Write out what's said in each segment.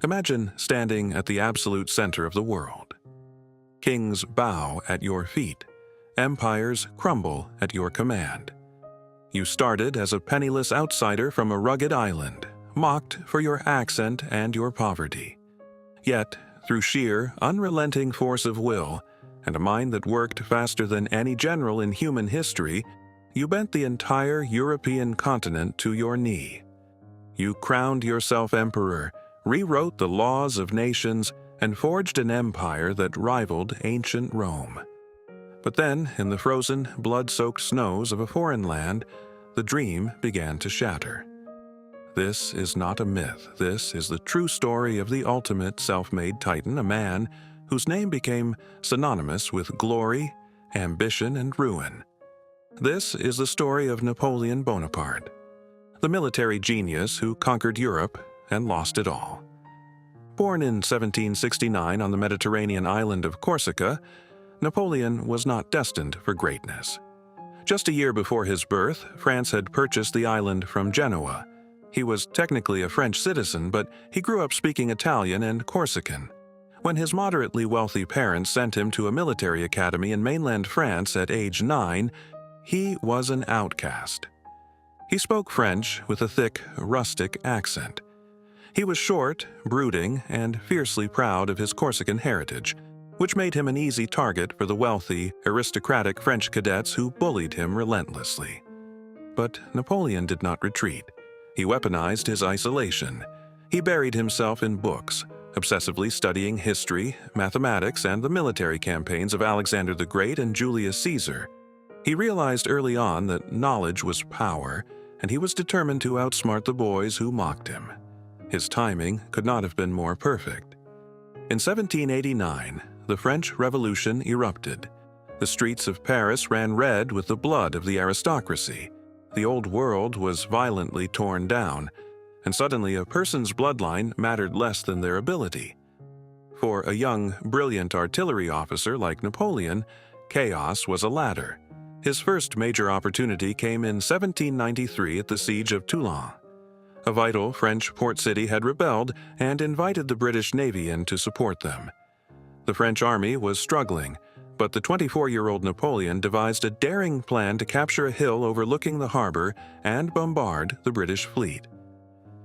Imagine standing at the absolute center of the world. Kings bow at your feet. Empires crumble at your command. You started as a penniless outsider from a rugged island, mocked for your accent and your poverty. Yet, through sheer, unrelenting force of will, and a mind that worked faster than any general in human history, you bent the entire European continent to your knee. You crowned yourself emperor, rewrote the laws of nations, and forged an empire that rivaled ancient Rome. But then, in the frozen, blood-soaked snows of a foreign land, the dream began to shatter. This is not a myth. This is the true story of the ultimate self-made titan, a man whose name became synonymous with glory, ambition, and ruin. This is the story of Napoleon Bonaparte, the military genius who conquered Europe and lost it all. Born in 1769 on the Mediterranean island of Corsica, Napoleon was not destined for greatness. Just a year before his birth, France had purchased the island from Genoa. He was technically a French citizen, but he grew up speaking Italian and Corsican. When his moderately wealthy parents sent him to a military academy in mainland France at age 9, he was an outcast. He spoke French with a thick, rustic accent. He was short, brooding, and fiercely proud of his Corsican heritage, which made him an easy target for the wealthy, aristocratic French cadets who bullied him relentlessly. But Napoleon did not retreat. He weaponized his isolation. He buried himself in books, obsessively studying history, mathematics, and the military campaigns of Alexander the Great and Julius Caesar. He realized early on that knowledge was power, and he was determined to outsmart the boys who mocked him. His timing could not have been more perfect. In 1789, the French Revolution erupted. The streets of Paris ran red with the blood of the aristocracy. The old world was violently torn down, and suddenly a person's bloodline mattered less than their ability. For a young, brilliant artillery officer like Napoleon, chaos was a ladder. His first major opportunity came in 1793 at the Siege of Toulon. A vital French port city had rebelled and invited the British Navy in to support them. The French army was struggling, but the 24-year-old Napoleon devised a daring plan to capture a hill overlooking the harbor and bombard the British fleet.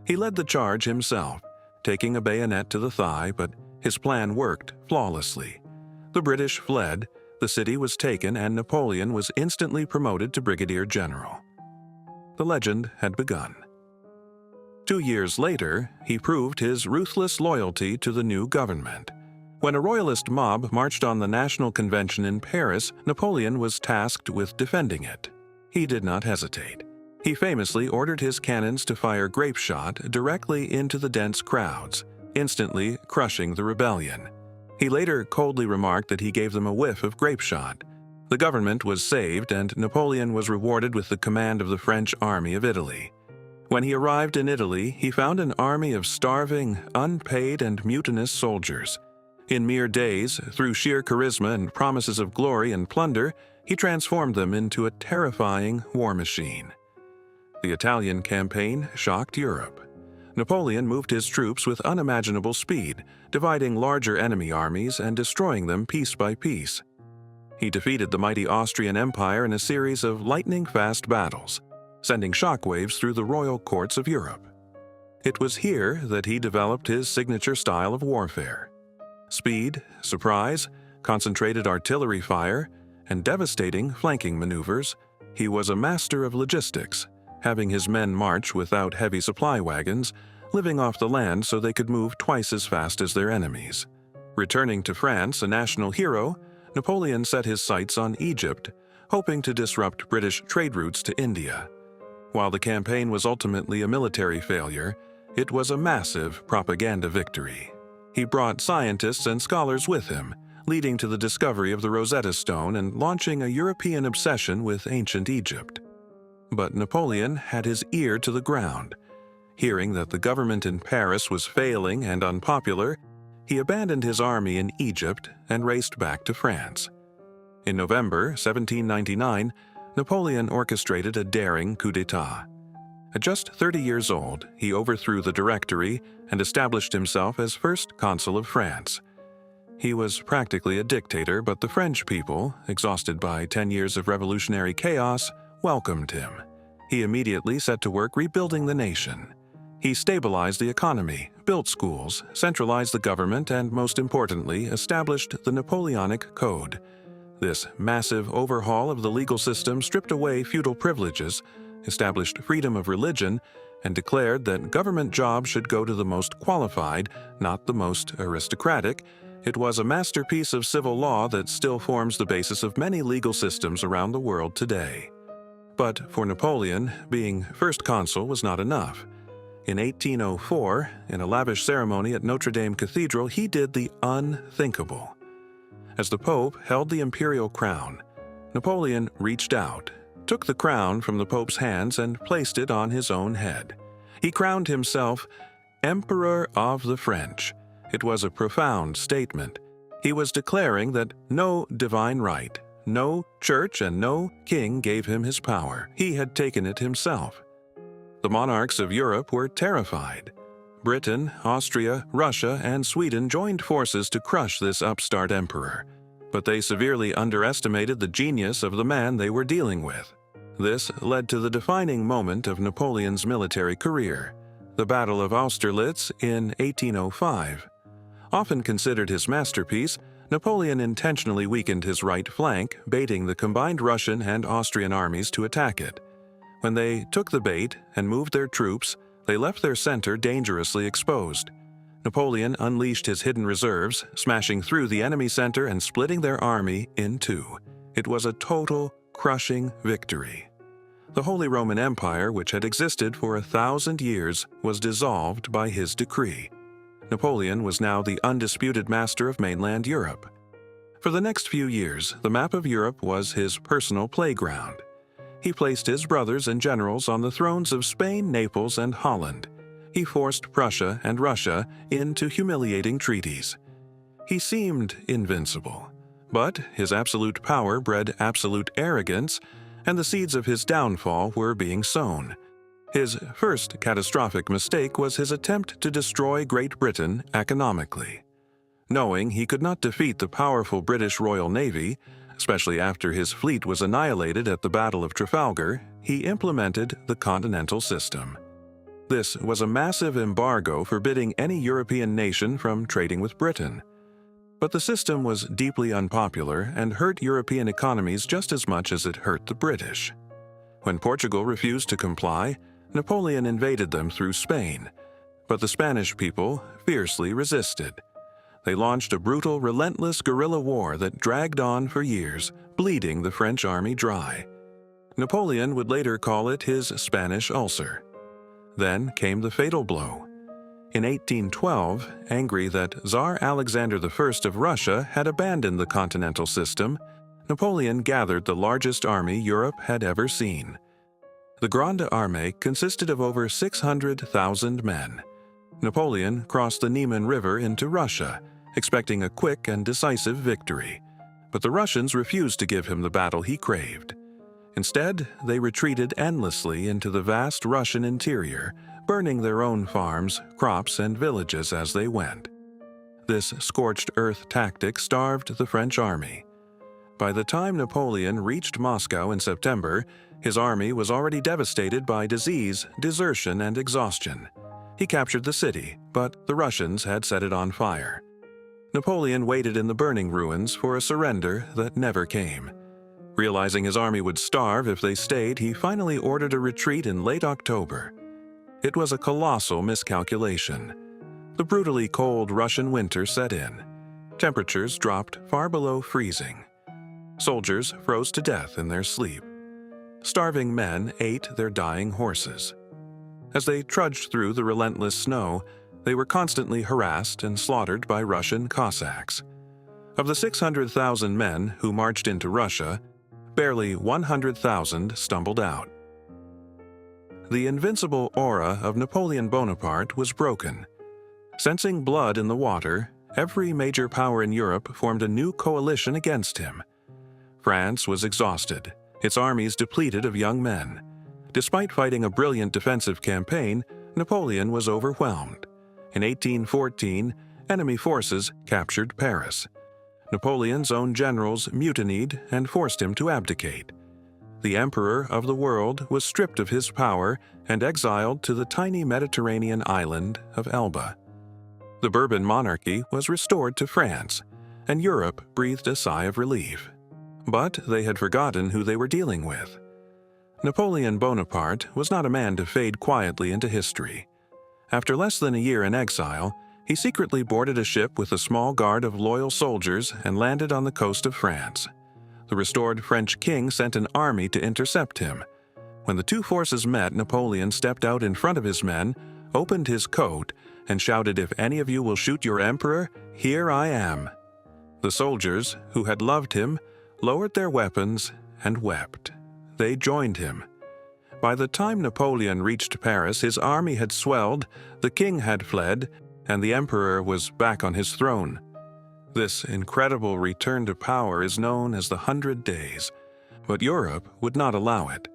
He led the charge himself, taking a bayonet to the thigh, but his plan worked flawlessly. The British fled, the city was taken, and Napoleon was instantly promoted to brigadier general. The legend had begun. 2 years later, he proved his ruthless loyalty to the new government. When a royalist mob marched on the National Convention in Paris, Napoleon was tasked with defending it. He did not hesitate. He famously ordered his cannons to fire grape shot directly into the dense crowds, instantly crushing the rebellion. He later coldly remarked that he gave them a whiff of grape shot. The government was saved, and Napoleon was rewarded with the command of the French army of Italy. When he arrived in Italy, he found an army of starving, unpaid, and mutinous soldiers. In mere days, through sheer charisma and promises of glory and plunder, he transformed them into a terrifying war machine. The Italian campaign shocked Europe. Napoleon moved his troops with unimaginable speed, dividing larger enemy armies and destroying them piece by piece. He defeated the mighty Austrian Empire in a series of lightning-fast battles, sending shockwaves through the royal courts of Europe. It was here that he developed his signature style of warfare. Speed, surprise, concentrated artillery fire, and devastating flanking maneuvers, he was a master of logistics, having his men march without heavy supply wagons, living off the land so they could move twice as fast as their enemies. Returning to France a national hero, Napoleon set his sights on Egypt, hoping to disrupt British trade routes to India. While the campaign was ultimately a military failure, it was a massive propaganda victory. He brought scientists and scholars with him, leading to the discovery of the Rosetta Stone and launching a European obsession with ancient Egypt. But Napoleon had his ear to the ground. Hearing that the government in Paris was failing and unpopular, he abandoned his army in Egypt and raced back to France. In November 1799, Napoleon orchestrated a daring coup d'etat. At just 30 years old, he overthrew the Directory and established himself as first consul of France. He was practically a dictator, but the French people, exhausted by 10 years of revolutionary chaos, welcomed him. He immediately set to work rebuilding the nation. He stabilized the economy, built schools, centralized the government, and most importantly, established the Napoleonic Code. This massive overhaul of the legal system stripped away feudal privileges, established freedom of religion, and declared that government jobs should go to the most qualified, not the most aristocratic. It was a masterpiece of civil law that still forms the basis of many legal systems around the world today. But for Napoleon, being first consul was not enough. In 1804, in a lavish ceremony at Notre Dame Cathedral, he did the unthinkable. As the Pope held the imperial crown, Napoleon reached out, took the crown from the Pope's hands, and placed it on his own head. He crowned himself Emperor of the French. It was a profound statement. He was declaring that no divine right, no church, and no king gave him his power. He had taken it himself. The monarchs of Europe were terrified. Britain, Austria, Russia, and Sweden joined forces to crush this upstart emperor, but they severely underestimated the genius of the man they were dealing with. This led to the defining moment of Napoleon's military career, the Battle of Austerlitz in 1805. Often considered his masterpiece, Napoleon intentionally weakened his right flank, baiting the combined Russian and Austrian armies to attack it. When they took the bait and moved their troops, they left their center dangerously exposed. Napoleon unleashed his hidden reserves, smashing through the enemy center and splitting their army in two. It was a total, crushing victory. The Holy Roman Empire, which had existed for 1,000 years, was dissolved by his decree. Napoleon was now the undisputed master of mainland Europe. For the next few years, the map of Europe was his personal playground. He placed his brothers and generals on the thrones of Spain, Naples, and Holland. He forced Prussia and Russia into humiliating treaties. He seemed invincible, but his absolute power bred absolute arrogance, and the seeds of his downfall were being sown. His first catastrophic mistake was his attempt to destroy Great Britain economically. Knowing he could not defeat the powerful British Royal Navy, especially after his fleet was annihilated at the Battle of Trafalgar, he implemented the Continental System. This was a massive embargo forbidding any European nation from trading with Britain. But the system was deeply unpopular and hurt European economies just as much as it hurt the British. When Portugal refused to comply, Napoleon invaded them through Spain, but the Spanish people fiercely resisted. They launched a brutal, relentless guerrilla war that dragged on for years, bleeding the French army dry. Napoleon would later call it his Spanish ulcer. Then came the fatal blow. In 1812, angry that Tsar Alexander I of Russia had abandoned the continental system, Napoleon gathered the largest army Europe had ever seen. The Grande Armée consisted of over 600,000 men. Napoleon crossed the Niemen River into Russia, expecting a quick and decisive victory. But the Russians refused to give him the battle he craved. Instead, they retreated endlessly into the vast Russian interior, burning their own farms, crops, and villages as they went. This scorched earth tactic starved the French army. By the time Napoleon reached Moscow in September, his army was already devastated by disease, desertion, and exhaustion. He captured the city, but the Russians had set it on fire. Napoleon waited in the burning ruins for a surrender that never came. Realizing his army would starve if they stayed, he finally ordered a retreat in late October. It was a colossal miscalculation. The brutally cold Russian winter set in. Temperatures dropped far below freezing. Soldiers froze to death in their sleep. Starving men ate their dying horses. As they trudged through the relentless snow, they were constantly harassed and slaughtered by Russian Cossacks. Of the 600,000 men who marched into Russia, barely 100,000 stumbled out. The invincible aura of Napoleon Bonaparte was broken. Sensing blood in the water, every major power in Europe formed a new coalition against him. France was exhausted, its armies depleted of young men. Despite fighting a brilliant defensive campaign, Napoleon was overwhelmed. In 1814, enemy forces captured Paris. Napoleon's own generals mutinied and forced him to abdicate. The emperor of the world was stripped of his power and exiled to the tiny Mediterranean island of Elba. The Bourbon monarchy was restored to France, and Europe breathed a sigh of relief. But they had forgotten who they were dealing with. Napoleon Bonaparte was not a man to fade quietly into history. After less than a year in exile, he secretly boarded a ship with a small guard of loyal soldiers and landed on the coast of France. The restored French king sent an army to intercept him. When the two forces met, Napoleon stepped out in front of his men, opened his coat, and shouted, "If any of you will shoot your emperor, here I am." The soldiers, who had loved him, lowered their weapons and wept. They joined him. By the time Napoleon reached Paris, his army had swelled, the king had fled, and the emperor was back on his throne. This incredible return to power is known as the 100 Days, but Europe would not allow it.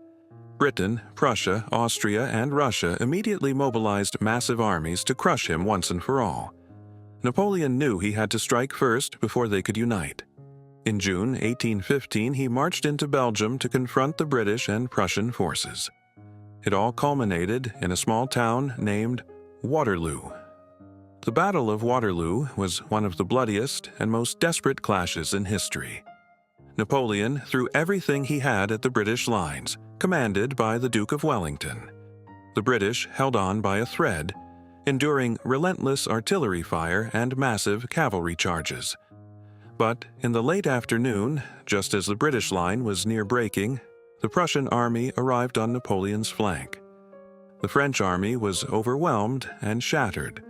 Britain, Prussia, Austria, and Russia immediately mobilized massive armies to crush him once and for all. Napoleon knew he had to strike first before they could unite. In June 1815, he marched into Belgium to confront the British and Prussian forces. It all culminated in a small town named Waterloo. The Battle of Waterloo was one of the bloodiest and most desperate clashes in history. Napoleon threw everything he had at the British lines, commanded by the Duke of Wellington. The British held on by a thread, enduring relentless artillery fire and massive cavalry charges. But in the late afternoon, just as the British line was near breaking, the Prussian army arrived on Napoleon's flank. The French army was overwhelmed and shattered.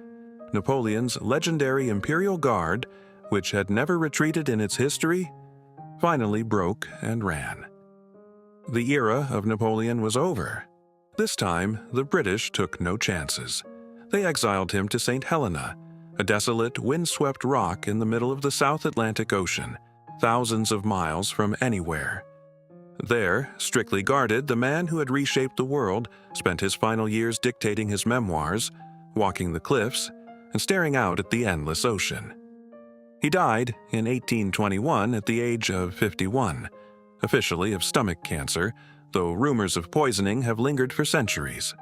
Napoleon's legendary Imperial Guard, which had never retreated in its history, finally broke and ran. The era of Napoleon was over. This time, the British took no chances. They exiled him to St. Helena, a desolate, windswept rock in the middle of the South Atlantic Ocean, thousands of miles from anywhere. There, strictly guarded, the man who had reshaped the world spent his final years dictating his memoirs, walking the cliffs, and staring out at the endless ocean. He died in 1821 at the age of 51, officially of stomach cancer, though rumors of poisoning have lingered for centuries.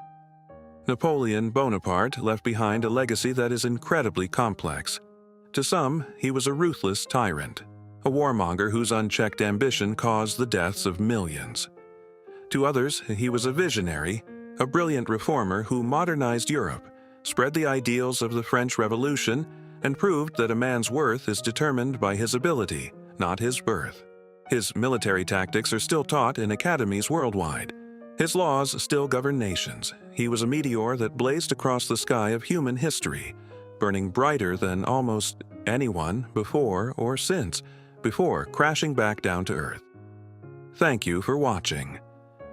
Napoleon Bonaparte left behind a legacy that is incredibly complex. To some, he was a ruthless tyrant, a warmonger whose unchecked ambition caused the deaths of millions. To others, he was a visionary, a brilliant reformer who modernized Europe, spread the ideals of the French Revolution, and proved that a man's worth is determined by his ability, not his birth. His military tactics are still taught in academies worldwide. His laws still govern nations. He was a meteor that blazed across the sky of human history, burning brighter than almost anyone before or since, before crashing back down to Earth. Thank you for watching.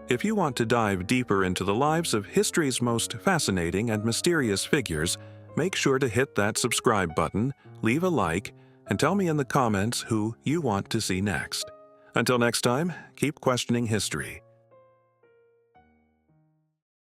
If you want to dive deeper into the lives of history's most fascinating and mysterious figures, make sure to hit that subscribe button, leave a like, and tell me in the comments who you want to see next. Until next time, keep questioning history.